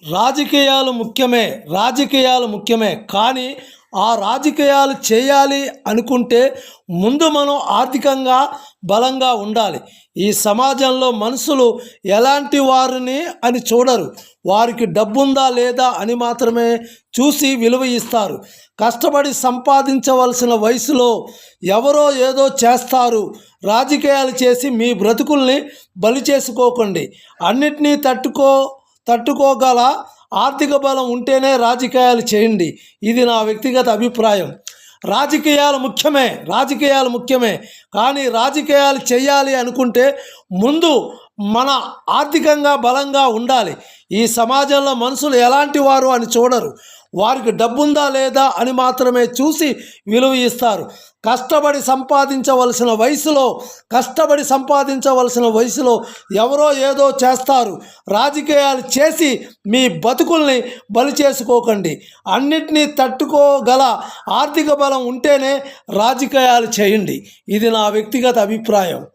రాజకీయాలు ముఖ్యమే. కానీ ఆ రాజకీయాలు చేయాలి అనుకుంటే ముందు మనం ఆర్థికంగా బలంగా ఉండాలి. ఈ సమాజంలో మనుషులు ఎలాంటి వారిని అని చూడరు. వారికి డబ్బుందా లేదా అని మాత్రమే చూసి విలువ ఇస్తారు. కష్టపడి సంపాదించవలసిన వయసులో ఎవరో ఏదో చేస్తారు. రాజకీయాలు చేసి మీ బ్రతుకుల్ని బలి చేసుకోకండి. అన్నిటినీ తట్టుకోగల ఆర్థిక బలం ఉంటేనే రాజకీయాలు చేయండి. ఇది నా వ్యక్తిగత అభిప్రాయం. రాజకీయాలు ముఖ్యమే. కానీ రాజకీయాలు చేయాలి అనుకుంటే ముందు మన ఆర్థికంగా బలంగా ఉండాలి. ఈ సమాజంలో మనుషులు ఎలాంటి వారు అని చూడరు. వారికి డబ్బుందా లేదా అని మాత్రమే చూసి విలువ ఇస్తారు. కష్టపడి సంపాదించవలసిన వయసులో ఎవరో ఏదో చేస్తారు. రాజకీయాలు చేసి మీ బతుకుల్ని బలి చేసుకోకండి. అన్నిటినీ తట్టుకోగల ఆర్థిక బలం ఉంటేనే రాజకీయాలు చేయండి. ఇది నా వ్యక్తిగత అభిప్రాయం.